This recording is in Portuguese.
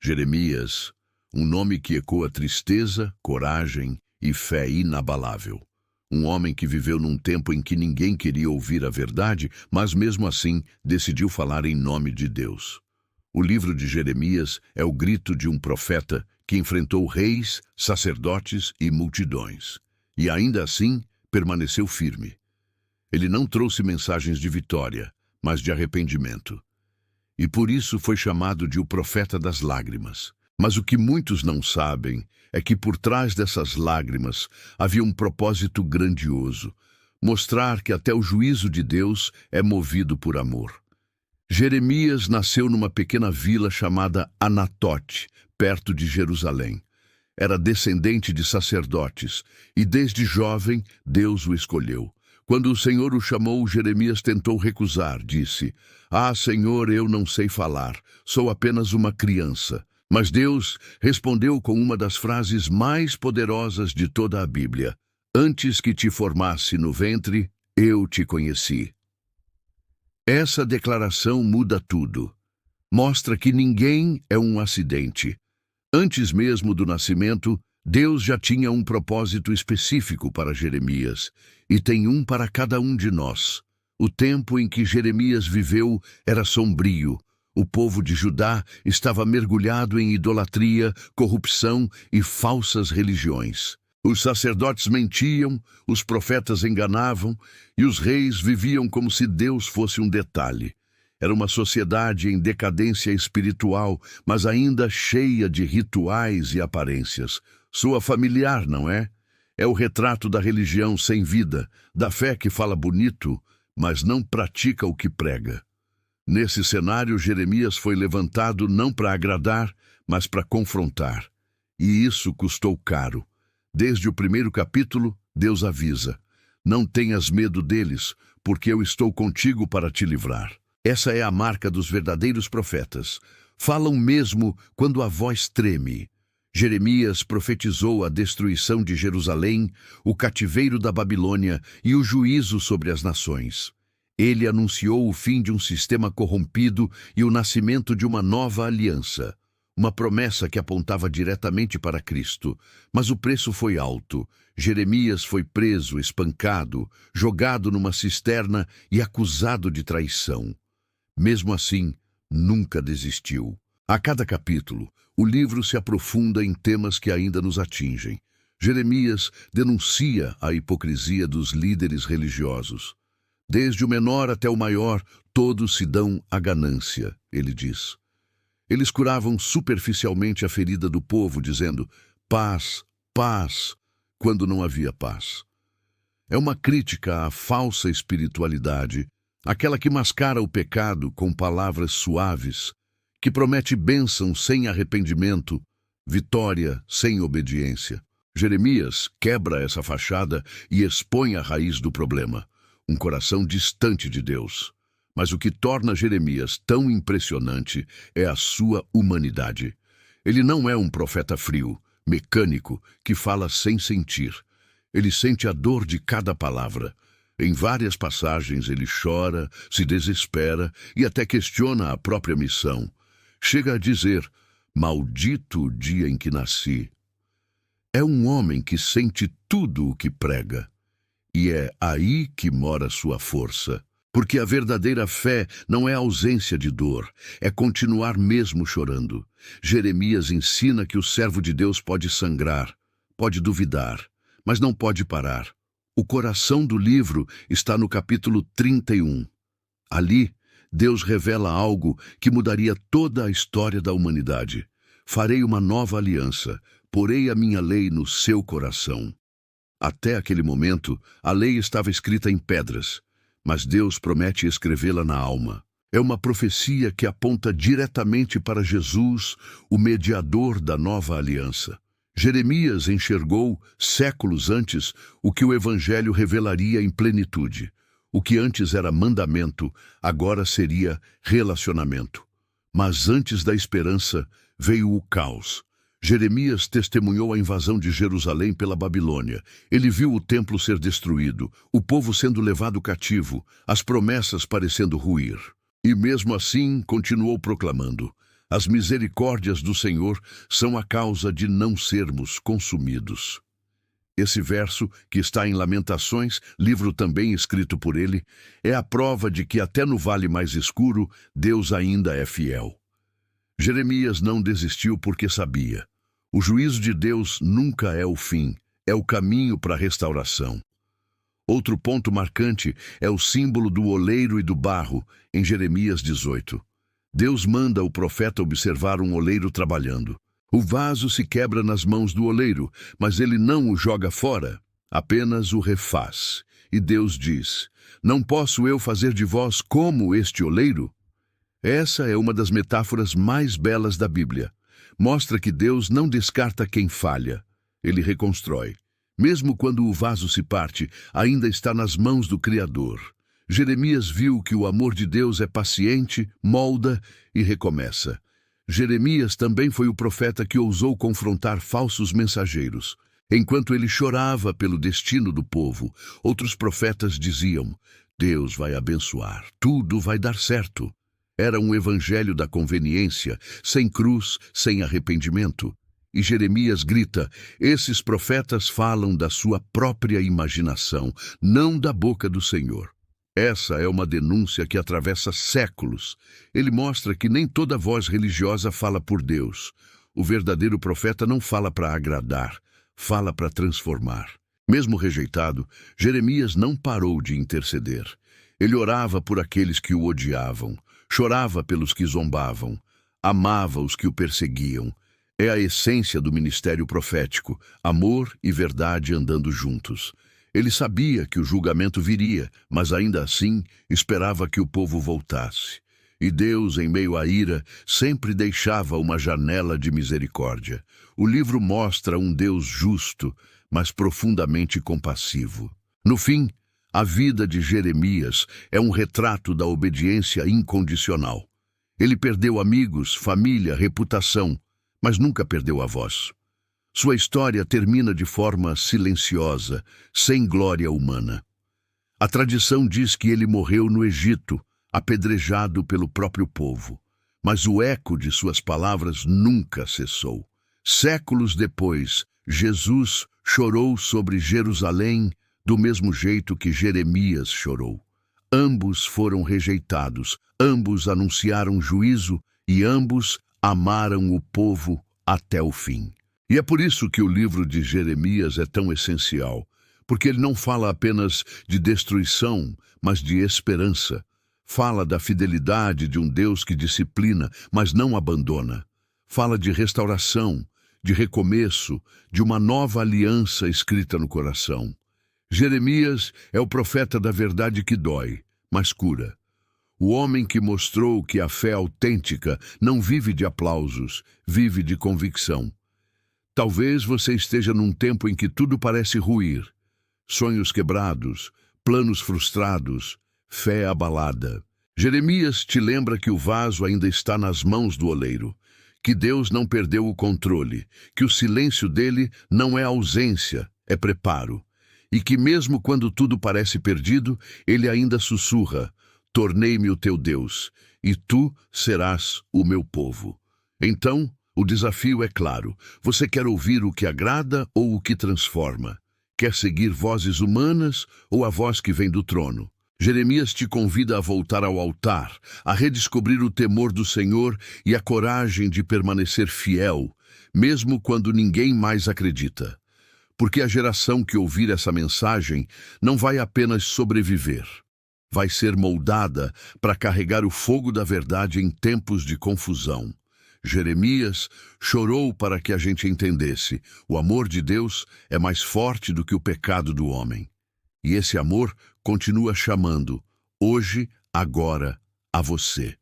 Jeremias, um nome que ecoa tristeza, coragem e fé inabalável. Um homem que viveu num tempo em que ninguém queria ouvir a verdade, mas mesmo assim decidiu falar em nome de Deus. O livro de Jeremias é o grito de um profeta que enfrentou reis, sacerdotes e multidões. E ainda assim, permaneceu firme. Ele não trouxe mensagens de vitória, mas de arrependimento. E por isso foi chamado de o profeta das lágrimas. Mas o que muitos não sabem é que por trás dessas lágrimas havia um propósito grandioso: mostrar que até o juízo de Deus é movido por amor. Jeremias nasceu numa pequena vila chamada Anatote, perto de Jerusalém. Era descendente de sacerdotes e desde jovem Deus o escolheu. Quando o Senhor o chamou, Jeremias tentou recusar. Disse: "Ah, Senhor, eu não sei falar, sou apenas uma criança." Mas Deus respondeu com uma das frases mais poderosas de toda a Bíblia: "Antes que te formasse no ventre, eu te conheci." Essa declaração muda tudo. Mostra que ninguém é um acidente. Antes mesmo do nascimento, Deus já tinha um propósito específico para Jeremias, e tem um para cada um de nós. O tempo em que Jeremias viveu era sombrio. O povo de Judá estava mergulhado em idolatria, corrupção e falsas religiões. Os sacerdotes mentiam, os profetas enganavam e os reis viviam como se Deus fosse um detalhe. Era uma sociedade em decadência espiritual, mas ainda cheia de rituais e aparências. Soa familiar, não é? É o retrato da religião sem vida, da fé que fala bonito, mas não pratica o que prega. Nesse cenário, Jeremias foi levantado não para agradar, mas para confrontar. E isso custou caro. Desde o primeiro capítulo, Deus avisa: "Não tenhas medo deles, porque eu estou contigo para te livrar." Essa é a marca dos verdadeiros profetas. Falam mesmo quando a voz treme. Jeremias profetizou a destruição de Jerusalém, o cativeiro da Babilônia e o juízo sobre as nações. Ele anunciou o fim de um sistema corrompido e o nascimento de uma nova aliança. Uma promessa que apontava diretamente para Cristo. Mas o preço foi alto. Jeremias foi preso, espancado, jogado numa cisterna e acusado de traição. Mesmo assim, nunca desistiu. A cada capítulo, o livro se aprofunda em temas que ainda nos atingem. Jeremias denuncia a hipocrisia dos líderes religiosos. Desde o menor até o maior, todos se dão à ganância, ele diz. Eles curavam superficialmente a ferida do povo, dizendo: "Paz, paz", quando não havia paz. É uma crítica à falsa espiritualidade, aquela que mascara o pecado com palavras suaves, que promete bênção sem arrependimento, vitória sem obediência. Jeremias quebra essa fachada e expõe a raiz do problema: um coração distante de Deus. Mas o que torna Jeremias tão impressionante é a sua humanidade. Ele não é um profeta frio, mecânico, que fala sem sentir. Ele sente a dor de cada palavra. Em várias passagens ele chora, se desespera e até questiona a própria missão. Chega a dizer: "Maldito o dia em que nasci." É um homem que sente tudo o que prega. E é aí que mora sua força. Porque a verdadeira fé não é ausência de dor, é continuar mesmo chorando. Jeremias ensina que o servo de Deus pode sangrar, pode duvidar, mas não pode parar. O coração do livro está no capítulo 31. Ali, Deus revela algo que mudaria toda a história da humanidade. "Farei uma nova aliança, porei a minha lei no seu coração." Até aquele momento, a lei estava escrita em pedras, mas Deus promete escrevê-la na alma. É uma profecia que aponta diretamente para Jesus, o mediador da nova aliança. Jeremias enxergou, séculos antes, o que o Evangelho revelaria em plenitude. O que antes era mandamento, agora seria relacionamento. Mas antes da esperança, veio o caos. Jeremias testemunhou a invasão de Jerusalém pela Babilônia. Ele viu o templo ser destruído, o povo sendo levado cativo, as promessas parecendo ruir. E mesmo assim continuou proclamando: As misericórdias do Senhor são a causa de não sermos consumidos. Esse verso, que está em Lamentações, livro também escrito por ele, é a prova de que até no vale mais escuro, Deus ainda é fiel. Jeremias não desistiu porque sabia. O juízo de Deus nunca é o fim, é o caminho para a restauração. Outro ponto marcante é o símbolo do oleiro e do barro, em Jeremias 18. Deus manda o profeta observar um oleiro trabalhando. O vaso se quebra nas mãos do oleiro, mas ele não o joga fora, apenas o refaz. E Deus diz: não posso eu fazer de vós como este oleiro? Essa é uma das metáforas mais belas da Bíblia. Mostra que Deus não descarta quem falha. Ele reconstrói. Mesmo quando o vaso se parte, ainda está nas mãos do Criador. Jeremias viu que o amor de Deus é paciente, molda e recomeça. Jeremias também foi o profeta que ousou confrontar falsos mensageiros. Enquanto ele chorava pelo destino do povo, outros profetas diziam: Deus vai abençoar, tudo vai dar certo. Era um evangelho da conveniência, sem cruz, sem arrependimento. E Jeremias grita: esses profetas falam da sua própria imaginação, não da boca do Senhor. Essa é uma denúncia que atravessa séculos. Ele mostra que nem toda voz religiosa fala por Deus. O verdadeiro profeta não fala para agradar, fala para transformar. Mesmo rejeitado, Jeremias não parou de interceder. Ele orava por aqueles que o odiavam, chorava pelos que zombavam, amava os que o perseguiam. É a essência do ministério profético, amor e verdade andando juntos. Ele sabia que o julgamento viria, mas ainda assim esperava que o povo voltasse. E Deus, em meio à ira, sempre deixava uma janela de misericórdia. O livro mostra um Deus justo, mas profundamente compassivo. No fim, a vida de Jeremias é um retrato da obediência incondicional. Ele perdeu amigos, família, reputação, mas nunca perdeu a voz. Sua história termina de forma silenciosa, sem glória humana. A tradição diz que ele morreu no Egito, apedrejado pelo próprio povo. Mas o eco de suas palavras nunca cessou. Séculos depois, Jesus chorou sobre Jerusalém do mesmo jeito que Jeremias chorou. Ambos foram rejeitados, ambos anunciaram juízo e ambos amaram o povo até o fim. E é por isso que o livro de Jeremias é tão essencial, porque ele não fala apenas de destruição, mas de esperança. Fala da fidelidade de um Deus que disciplina, mas não abandona. Fala de restauração, de recomeço, de uma nova aliança escrita no coração. Jeremias é o profeta da verdade que dói, mas cura. O homem que mostrou que a fé autêntica não vive de aplausos, vive de convicção. Talvez você esteja num tempo em que tudo parece ruir. Sonhos quebrados, planos frustrados, fé abalada. Jeremias te lembra que o vaso ainda está nas mãos do oleiro, que Deus não perdeu o controle, que o silêncio dele não é ausência, é preparo, e que mesmo quando tudo parece perdido, ele ainda sussurra: tornei-me o teu Deus, e tu serás o meu povo. Então, o desafio é claro. Você quer ouvir o que agrada ou o que transforma? Quer seguir vozes humanas ou a voz que vem do trono? Jeremias te convida a voltar ao altar, a redescobrir o temor do Senhor e a coragem de permanecer fiel, mesmo quando ninguém mais acredita. Porque a geração que ouvir essa mensagem não vai apenas sobreviver. Vai ser moldada para carregar o fogo da verdade em tempos de confusão. Jeremias chorou para que a gente entendesse: o amor de Deus é mais forte do que o pecado do homem. E esse amor continua chamando, hoje, agora, a você.